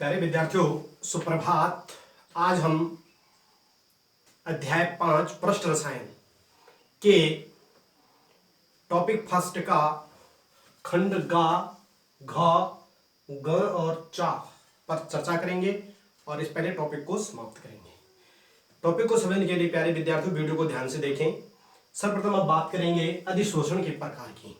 प्यारे विद्यार्थियों, सुप्रभात। आज हम अध्याय 5 पृष्ठ रसायन के टॉपिक फर्स्ट का खंड गा, घ, ग और चा पर चर्चा करेंगे और इस पहले टॉपिक को समाप्त करेंगे। टॉपिक को समझने के लिए प्यारे विद्यार्थियों वीडियो को ध्यान से देखें। सर्वप्रथम अब बात करेंगे अधिशोषण के प्रकार की।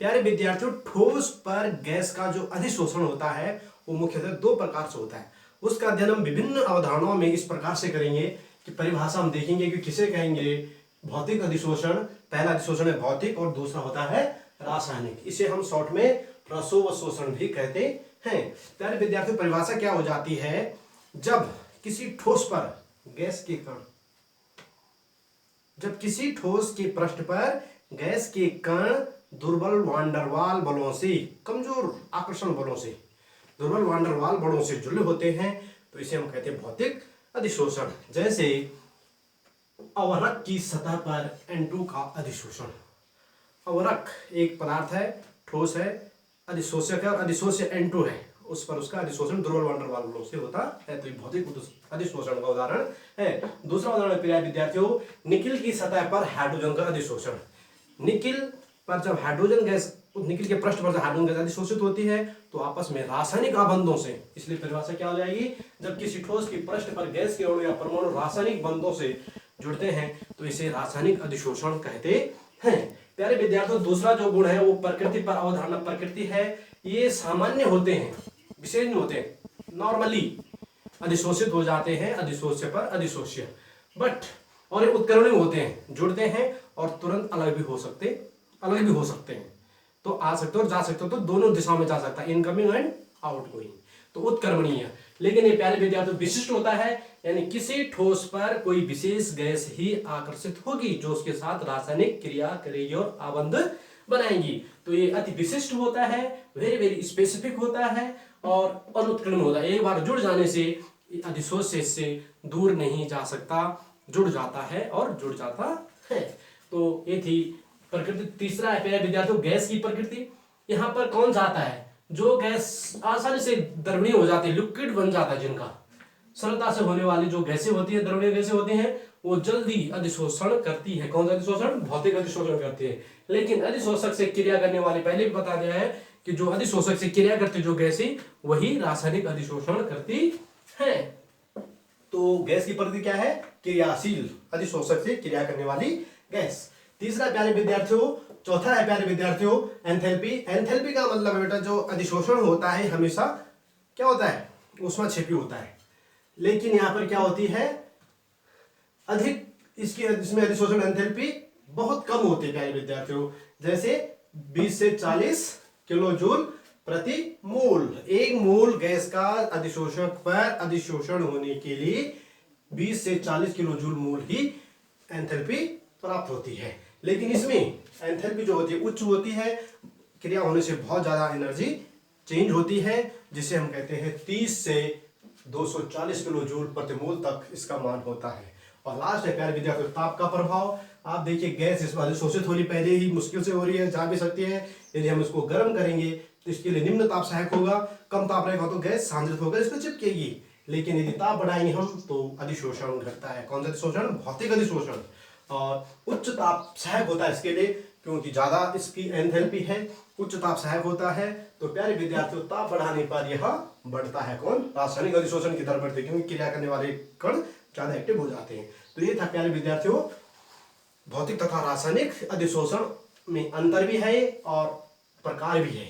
प्यारे विद्यार्थियों, ठोस पर गैस का जो अधिशोषण होता है वो मुख्यतः दो प्रकार से होता है। उसका अध्ययन हम विभिन्न अवधारणाओं में इस प्रकार से करेंगे कि परिभाषा हम देखेंगे कि किसे कहेंगे भौतिक अधिशोषण। पहला अधिशोषण है भौतिक और दूसरा होता है रासायनिक। इसे हम शॉर्ट में प्रसवशोषण भी कहते हैं। प्यारे विद्यार्थियों, परिभाषा क्या हो जाती है, जब किसी ठोस पर गैस के कण, जब किसी ठोस के पृष्ठ पर गैस के कण दुर्बल वांडरवाल बलों से, कमजोर आकर्षण बलों से, दुर्बल वांडरवाल बलों से जुड़े होते हैं तो इसे हम कहते हैं भौतिक अधिशोषण। जैसे अवरक की सतह पर N2 का अधिशोषण। अवरक एक पदार्थ है, ठोस है, अधिशोषक है और अधिशोष्य N2 है, उस पर उसका अधिशोषण दुर्बल वांडरवाल बलों से होता है, तो भौतिक अधिशोषण का उदाहरण है। दूसरा उदाहरण प्रिय विद्यार्थियों, निकिल की सतह पर हाइड्रोजन का अधिशोषण। निकिल पर जब हाइड्रोजन गैस, निकिल के पृष्ठ पर जब हाइड्रोजन गैस अधिशोषित होती है तो आपस में रासायनिक आबंधों से, इसलिए परिभाषा क्या हो जाएगी, जब किसी ठोस के पृष्ठ पर गैस के अणु या परमाणु रासायनिक बंधों से जुड़ते हैं तो इसे रासायनिक अधिशोषण कहते हैं। प्यारे विद्यार्थियों, दूसरा जो गुण है वो प्रकृति पर अवधारणा। प्रकृति है, ये सामान्य होते हैं, विशेष नहीं होते, नॉर्मली अधिशोषित हो जाते हैं, अधिशोष्य पर अधिशोष्य, बट और ये उत्कर्षणीय होते हैं, जुड़ते हैं और तुरंत अलग भी हो सकते हैं, तो आ सकते हो और जा सकते हो, तो दोनों दिशाओं में जा सकता है, इनकमिंग एंड आउटगोइंग, तो उत्क्रमणीय। लेकिन ये प्यारे विद्यार्थियों विशिष्ट होता है, यानी किसी ठोस पर कोई विशेष गैस ही आकर्षित होगी जो उसके साथ रासायनिक क्रिया करेगी और आबंध बनाएंगी, तो ये अति विशिष्ट होता है, वेरी वेरी स्पेसिफिक होता है और अनुत्क्रमण होता है। एक बार जुड़ जाने से अधिशोष्य से दूर नहीं जा सकता, जुड़ जाता है और जुड़ जाता है। तो ये थी प्रकृति। तीसरा है प्यारे विद्यार्थियों गैस की प्रकृति। यहाँ पर कौन जाता है, जो गैस आसानी से द्रवणीय हो जाती है, लिक्विड बन जाता है, जिनका सरलता से होने वाली जो गैसें होती है, द्रवणीय गैसें होती हैं, वो जल्दी अधिशोषण करती है। कौन सा अधिशोषण, भौतिक अधिशोषण करती है। लेकिन अधिशोषक से क्रिया करने वाली, पहले भी बता दिया है कि जो अधिशोषक से क्रिया करती जो गैसें, वही रासायनिक अधिशोषण करती है। तो गैस की प्रकृति क्या है, क्रियाशील, अधिशोषक से क्रिया करने वाली गैस। तीसरा प्यारे विद्यार्थियों, चौथा है प्यारे विद्यार्थियों एंथैल्पी। एंथैल्पी का मतलब है बेटा, जो अधिशोषण होता है हमेशा क्या होता है, ऊष्माक्षेपी होता है, लेकिन यहाँ पर क्या होती है, अधिक इसमें अधिशोषण एंथैल्पी बहुत कम होती है प्यारे विद्यार्थियों। जैसे 20 से 40 किलो जूल प्रति मोल। एक मोल गैस का अधिशोषक पर अधिशोषण होने के लिए 20 से 40 किलो जूल मोल ही एंथैल्पी प्राप्त होती है। लेकिन इसमें एंथैल्पी जो होती है उच्च होती है, क्रिया होने से बहुत ज्यादा एनर्जी चेंज होती है, जिसे हम कहते हैं 30 से 240 किलो जूल प्रति मोल तक इसका मान होता है। और लास्ट है प्यारे विद्यार्थियों ताप का प्रभाव। आप देखिए गैस इसमें अधिशोषित होनी पहले ही मुश्किल से हो रही है, जा भी सकती है, यदि हम इसको गर्म करेंगे तो इसके लिए निम्न ताप सहायक होगा, कम ताप रहेगा तो गैस सांद्रित होकर इसको चिपकेगी। लेकिन यदि ताप बढ़ाएंगे हम तो अधिशोषण घटता है। कौन सा अधिशोषण, भौतिक अधिशोषण। और उच्च ताप सहायक होता है इसके लिए, क्योंकि ज्यादा इसकी एंथैल्पी है, उच्च ताप सहायक होता है। तो प्यारे विद्यार्थियों ताप बढ़ाने पर यह बढ़ता है, कौन, रासायनिक अधिशोषण की दर बढ़ती है, क्योंकि क्रिया करने वाले कण ज्यादा एक्टिव हो जाते हैं। तो ये था प्यारे विद्यार्थियों भौतिक तथा रासायनिक अधिशोषण में अंतर भी है और प्रकार भी है।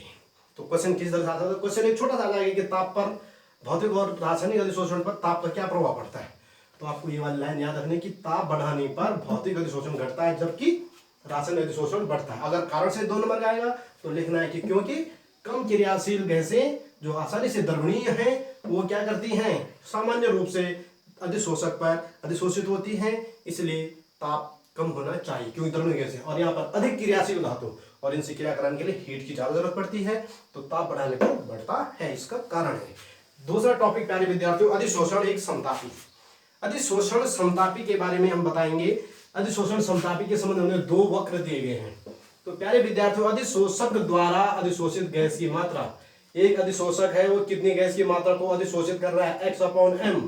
तो क्वेश्चन किस तरह से आता है, क्वेश्चन एक छोटा सा आएगा कि ताप पर, भौतिक और रासायनिक अधिशोषण पर ताप का क्या प्रभाव पड़ता है। तो आपको ये वाली लाइन याद रखनी कि ताप बढ़ाने पर भौतिक अधिशोषण घटता है जबकि रासायनिक अधिशोषण बढ़ता है। अगर कारण से 2 नंबर का आएगा तो लिखना है कि क्योंकि कम क्रियाशील गैसें जो आसानी से द्रवणीय हैं वो क्या करती हैं, सामान्य रूप से अधिशोषक पर अधिशोषित होती हैं, इसलिए ताप कम होना चाहिए, क्योंकि द्रवणीय गैसें और यहाँ पर अधिक क्रियाशील धातु और इनसे क्रिया कराने के लिए हीट की ज्यादा जरूरत पड़ती है, तो ताप बढ़ाने पर बढ़ता है, इसका कारण है। दूसरा टॉपिक प्यारे विद्यार्थियों शब्द एक समतापी। अधिशोषण समतापी के बारे में हम बताएंगे। अधिशोषण समतापी के संबंध में 2 वक्र दिए गए हैं। तो प्यारे विद्यार्थियों अधिशोषक द्वारा अधिशोषित गैस की मात्रा एक अधिशोषक है वो कितनी गैस की मात्रा को अधिशोषित कर रहा है, x अपॉन m।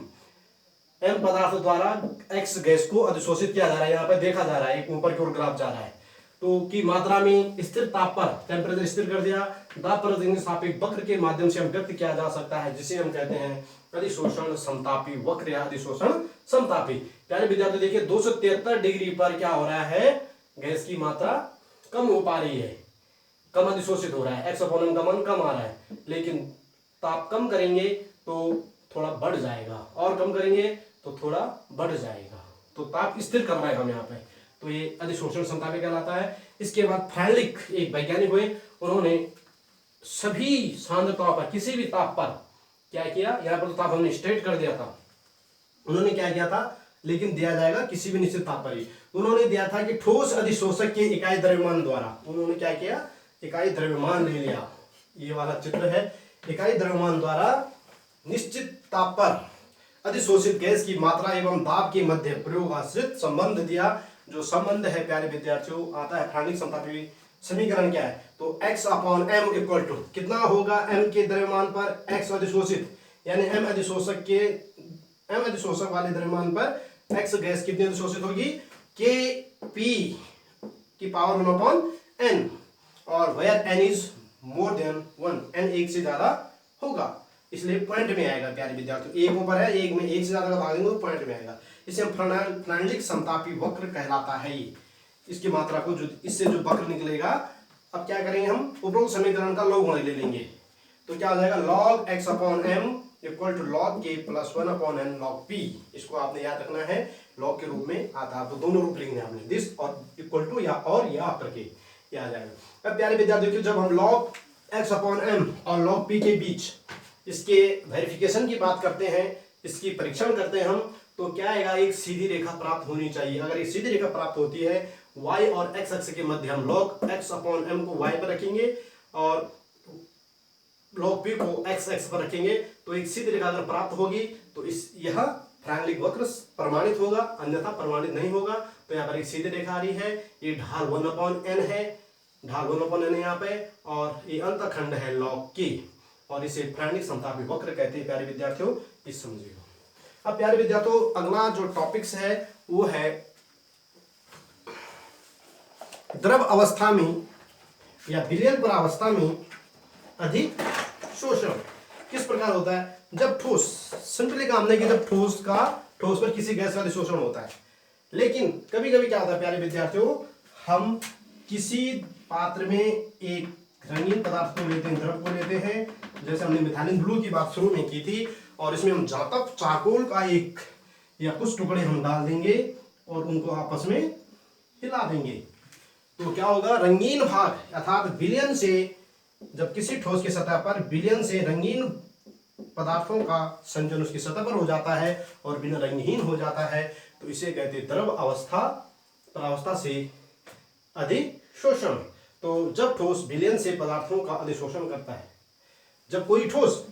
m पदार्थ द्वारा x गैस को अधिशोषित किया जा रहा है, यहाँ पे देखा जा रहा है, एक ऊपर की ओर ग्राफ जा रहा है। तो की मात्रा में स्थिर ताप पर टेम्परेचर स्थिर कर दिया, दाब पर सापेक्ष वक्र के माध्यम से हम व्यक्त किया जा सकता है, जिसे हम कहते हैं अधिशोषण समतापी वक्र या अधिशोषण समतापी। प्यारे विद्यार्थी देखिए 273 डिग्री पर क्या हो रहा है, गैस की मात्रा कम हो पा रही है, कम अधिशोषित हो रहा है, x अपॉन m का मान कम आ रहा है, लेकिन ताप कम करेंगे तो थोड़ा बढ़ जाएगा और कम करेंगे तो थोड़ा बढ़ जाएगा, तो ताप स्थिर कर रहे हैं हम यहाँ पे, तो ये अधिशोषण समतापी कहलाता है। इसके बाद फ्रैनलिक एक वैज्ञानिक हुए, उन्होंने सभी सांद्रताओं पर किसी भी ताप पर क्या किया, यहाँ पर तो ताप हमने स्ट्रेट कर दिया था, उन्होंने क्या किया था, लेकिन दिया जाएगा किसी भी निश्चित ताप पर ही। उन्होंने दिया था कि ठोस अधिशोषक के इकाई द्रव्यमान द्वारा, उन्होंने क्या किया, इकाई द्रव्यमान ले लिया, ये वाला चित्र है, इकाई द्रव्यमान द्वारा निश्चित ताप पर अधिशोषित गैस की मात्रा एवं दाब के मध्य प्रयोगाश्रित संबंध दिया। जो संबंध है प्यारे विद्यार्थियों आता है फ्रैनलिक समतापी समीकरण क्या है, तो x upon m equal to कितना होगा, m के द्रव्यमान पर x अधिशोषित, यानी m अधिशोषक वाले द्रव्यमान पर x गैस कितनी अधिशोषित होगी, Kp की पावर 1 अपॉन n, और where n is more than 1, n एक से ज्यादा होगा, इसलिए पॉइंट में आएगा प्यारे विद्यार्थियों, एक ऊपर है, एक में एक से ज्यादा का भाग देंगे तो पॉइंट में आएगा, इसे हम फ्रैनलिक समतापी वक्र कहलाता है ये। इसकी मात्रा को जो इससे जो वक्र निकलेगा, अब क्या करेंगे हम, उपरोक्त समीकरण का लॉग ले लेंगे, तो क्या हो जाएगा, log x upon m equal to log k plus 1 upon n log p, इसको आपने याद रखना है, log के रूप में आता है, तो दोनों रूप लिखने आपने, दिस और इक्वल टू या और या करके ये आ जाएगा। अब प्यारे विद्यार्थियों जब हम log x अपॉन m और log p के बीच इसके वेरिफिकेशन की बात करते हैं, इसकी परीक्षण करते हैं हम, तो क्या आएगा, एक सीधी रेखा प्राप्त होनी चाहिए। अगर एक सीधी रेखा प्राप्त होती है y और x अक्ष के मध्य हम log x अपॉन m को y पर रखेंगे और log p को x अक्ष पर रखेंगे, तो एक सीधी रेखा अगर प्राप्त होगी तो इस यह फ्रैनलिक वक्र प्रमाणित होगा, अन्यथा प्रमाणित नहीं होगा। तो यहाँ पर एक सीधी रेखा आ रही है, ये ढाल 1 अपॉन n है, ढाल 1 अपॉन n है यहाँ पे, और ये अंतखंड है log k, और इसे फ्रैनलिक समतापी वक्र कहते हैं प्यारे विद्यार्थियों, इस समझिएगा। अब प्यारे विद्यार्थियों अगला जो टॉपिक्स है वो है द्रव अवस्था में या विलयन अवस्था में अधिशोषण किस प्रकार होता है, जब ठोस, सिंपली काम नहीं कि जब ठोस पर किसी गैस का अधिशोषण होता है, लेकिन कभी कभी क्या होता है प्यारे विद्यार्थियों, हम किसी पात्र में एक रंगीन पदार्थ को लेते हैं, द्रव को लेते हैं, जैसे हमने मिथाइलिन ब्लू की बात शुरू में की थी, और इसमें हम जातक चारकोल का एक या कुछ टुकड़े हम डाल देंगे और उनको आपस में हिला देंगे, तो क्या होगा, रंगीन भाग अर्थात विलयन से, जब किसी ठोस की सतह पर विलयन से रंगीन पदार्थों का संचलन उसकी सतह पर हो जाता है और बिना रंगहीन हो जाता है, तो इसे कहते हैं द्रव अवस्था से अधिशोषण। तो जब ठोस विलयन से पदार्थों का अधिशोषण करता है, जब कोई ठोस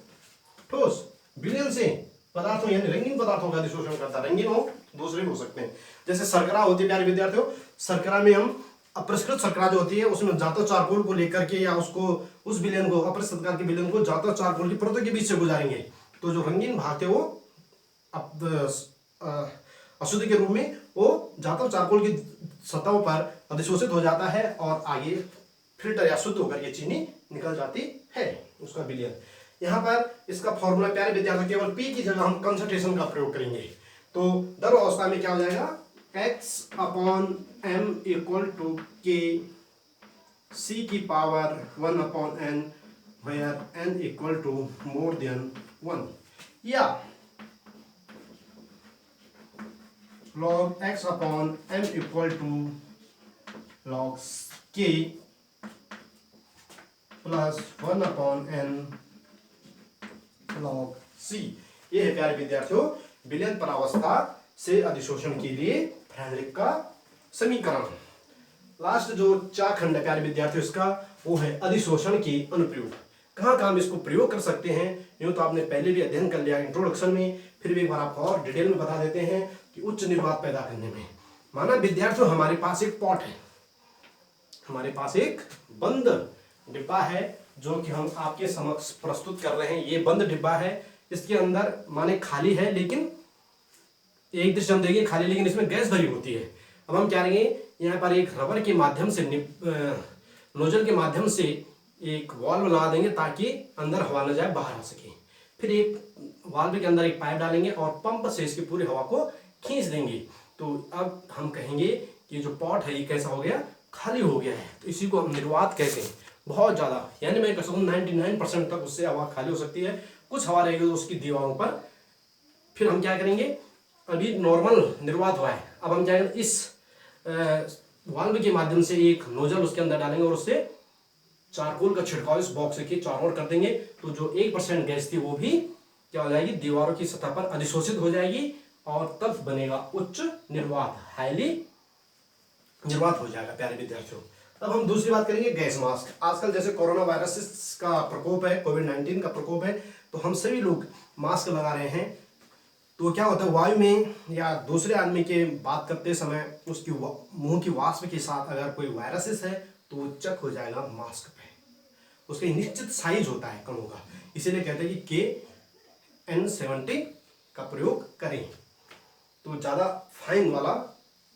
विलयन से पदार्थों यानी रंगीन पदार्थों का अधिशोषण करता है, रंगीन हो दूसरे भी हो सकते हैं, जैसे शर्करा होती है प्यारे विद्यार्थियों, शर्करा में हम अपरिष्कृत शर्करा जो होती है उसमें जातो चारकोल को लेकर के या उसको उस विलयन को अपरिष्कृत प्रकार के विलयन को जातो चारकोल की परतों के बीच से गुजारेंगे, तो जो रंगीन भाग थे वो अशुद्धि के रूप में वो जातो चारकोल की सतहों पर अधिशोषित हो जाता है और आगे फिल्टर या शुद्ध होकर के चीनी निकल जाती है उसका विलयन। यहाँ पर इसका फॉर्मूला प्यारे विद्यार्थियों केवल P की जगह हम कंसंट्रेशन का प्रयोग करेंगे, तो द्रव अवस्था में क्या हो जाएगा, x upon m equal to k c की power 1 upon n where n equal to more than 1, या log x upon m equal to log k plus 1 upon n log c। ये है प्यारे विद्यार्थियों विलयन परावस्था से अधिशोषण के लिए फ्रैनलिक का समीकरण। लास्ट जो चाखंड है प्यारे विद्यार्थियों इसका, वो है अधिशोषण के अनुप्रयोग। कहाँ कहाँ हम इसको प्रयोग कर सकते हैं, यूँ तो आपने पहले भी अध्ययन कर लिया इंट्रोडक्शन में, फिर भी एक बार आपको और डिटेल में बता देते हैं कि उच्च निर्वात पैदा करने में। माना विद्यार्थियों हमारे पास एक पॉट है, हमारे पास एक बंद डिब्बा है जो कि हम आपके समक्ष प्रस्तुत कर रहे हैं, ये बंद डिब्बा है। इसके अंदर माने खाली है, लेकिन एक दृश्य हम देंगे खाली, लेकिन इसमें गैस भरी होती है। अब हम क्या करेंगे, यहाँ पर एक रबर के माध्यम से नोजल के माध्यम से एक वाल्व लगा देंगे ताकि अंदर हवा न जाए, बाहर आ सके। फिर एक वाल्व के अंदर एक पाइप डालेंगे और पंप से इसकी पूरी हवा को खींच देंगे। तो अब हम कहेंगे कि जो पॉट है ये कैसा हो गया, खाली हो गया है। तो इसी को हम निर्वात कहते हैं। बहुत ज़्यादा, यानी मैं कह सकूँ 99% तक उससे हवा खाली हो सकती है। कुछ हवा रहेगी तो उसकी दीवारों पर। फिर हम क्या करेंगे, अभी नॉर्मल निर्वात हुआ है, अब हम क्या करेंगे, इस वाल्व के माध्यम से एक नोजल उसके अंदर डालेंगे और उससे चारकोल का छिड़काव इस बॉक्स के चारों ओर कर देंगे। तो जो 1% गैस थी वो भी क्या हो जाएगी, दीवारों की सतह पर अधिशोषित हो जाएगी और तब बनेगा उच्च निर्वात, हाईली निर्वात हो जाएगा प्यारे विद्यार्थियों। अब हम दूसरी बात करेंगे गैस मास्क। आजकल जैसे कोरोना वायरस का प्रकोप है, कोविड-19 का प्रकोप है, तो हम सभी लोग मास्क लगा रहे हैं। तो क्या होता है, वायु में या दूसरे आदमी के बात करते समय उसकी मुंह की वाष्प के साथ अगर कोई वायरसेस है तो वो चेक हो जाएगा मास्क पे। उसका निश्चित साइज होता है कणों का, इसीलिए कहते हैं कि KN70 का प्रयोग करें। तो ज़्यादा फाइन वाला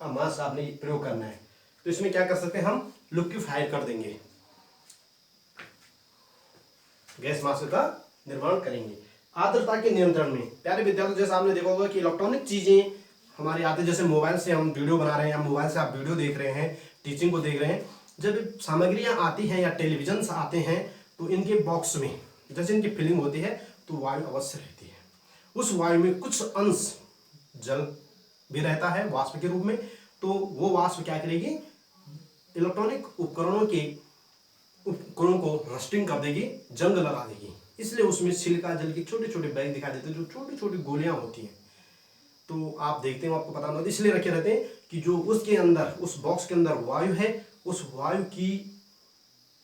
मास्क आपने प्रयोग करना है। तो इसमें क्या कर सकते हैं, हम लिक्विफायर कर देंगे, गैस मास्क का निर्माण करेंगे। आर्द्रता के नियंत्रण में प्यारे विद्यार्थी, जैसे आपने देखा होगा कि इलेक्ट्रॉनिक चीजें हमारे आते, जैसे मोबाइल से हम वीडियो बना रहे हैं या मोबाइल से आप वीडियो देख रहे हैं, टीचिंग को देख रहे हैं, जब सामग्रियां आती हैं या टेलीविजन आते हैं तो इनके बॉक्स में जैसे इनकी फिलिंग होती है तो वायु अवश्य रहती है। उस वायु में कुछ अंश जल भी रहता है वाष्प के रूप में। तो वो वाष्प क्या करेगी, इलेक्ट्रॉनिक उपकरणों को रस्टिंग कर देगी, जंग लगा देगी। इसलिए उसमें सिलिका जल के छोटे छोटे बैग दिखाई देते हैं, जो छोटी छोटी गोलियां होती हैं। तो आप देखते हो, आपको पता नहीं होता, इसलिए रखे रहते हैं कि जो उसके अंदर, उस बॉक्स के अंदर वायु है, उस वायु की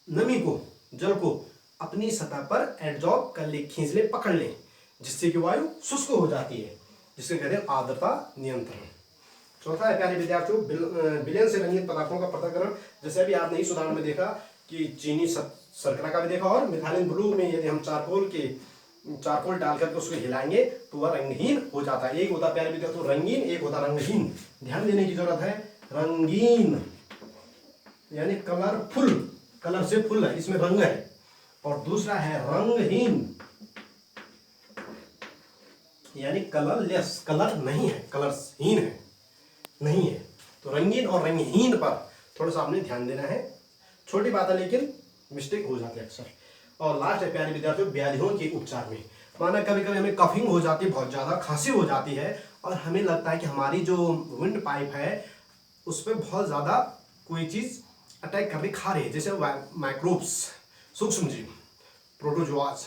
नमी को, जल को अपनी सतह पर एडजॉर्ब कर ले, खींच ले, पकड़ ले, जिससे कि वायु शुष्क हो जाती है, जिससे कहते हैं आर्द्रता नियंत्रण। चौथा है प्यारे विद्यार्थियों, विलयन से रंगीन पदार्थों का पृथक्करण। जैसे अभी आपने इस उदाहरण में देखा कि चीनी शर्करा का भी देखा, और मिथाइलिन ब्लू में यदि हम चारकोल डाल करके उसको हिलाएंगे तो वह रंगहीन हो जाता है। एक होता प्यारे विद्यार्थियों रंगीन, एक होता रंगहीन। ध्यान देने की जरूरत है। रंगीन यानी कलरफुल, कलर से फुल है, इसमें रंग है। और दूसरा है रंगहीन यानी कलरलेस, कलर नहीं है, कलरहीन है, नहीं है। तो रंगीन और रंगहीन पर थोड़ा सा आपने ध्यान देना है। छोटी बात है लेकिन मिस्टेक हो जाती है अक्सर। और लास्ट है प्यारे विद्यार्थियों, व्याधियों के उपचार में। माना कभी कभी हमें कफिंग हो जाती है, बहुत ज़्यादा खांसी हो जाती है, और हमें लगता है कि हमारी जो विंड पाइप है उस पर बहुत ज़्यादा कोई चीज़ अटैक करके खा रही है, जैसे माइक्रोब्स, सूक्ष्म जीव, प्रोटोजोआज,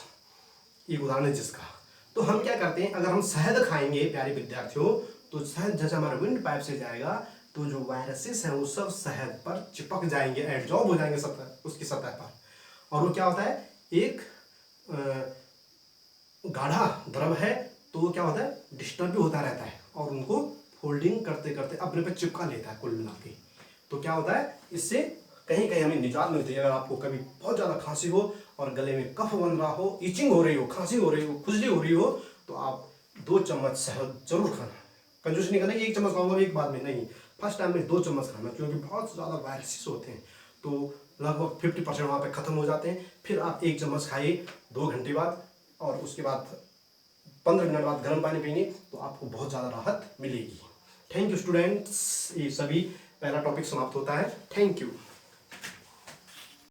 एक उदाहरण है जिसका। तो हम क्या करते हैं, अगर हम शहद खाएंगे प्यारे विद्यार्थियों, तो शहद जैसे हमारे विंड पाइप से जाएगा तो जो वायरसेस हैं वो सब शहद पर चिपक जाएंगे, एडजॉर्ब हो जाएंगे उसकी सतह पर। और वो क्या होता है, एक गाढ़ा द्रव है, तो वो क्या होता है, डिस्टर्ब भी होता रहता है और उनको फोल्डिंग करते करते अपने पे चिपका लेता है कुल मिला के। तो क्या होता है, इससे कहीं कहीं हमें निजात मिलती है। अगर आपको कभी बहुत ज़्यादा खांसी हो और गले में कफ बन रहा हो, इचिंग हो रही हो, खांसी हो रही हो, खुजली हो रही हो, तो आप 2 चम्मच शहद जरूर खाना। कंजूस नहीं करना कि 1 चम्मच खाऊंगा एक बार में, नहीं, फर्स्ट टाइम में 2 चम्मच खाना, क्योंकि बहुत ज़्यादा वायरसेस होते हैं तो लगभग 50% वहाँ पे ख़त्म हो जाते हैं। फिर आप 1 चम्मच खाइए 2 घंटे बाद, और उसके बाद 15 मिनट बाद गर्म पानी पीएंगे तो आपको बहुत ज़्यादा राहत मिलेगी। थैंक यू स्टूडेंट्स, ये सभी पहला टॉपिक समाप्त होता है। Thank you.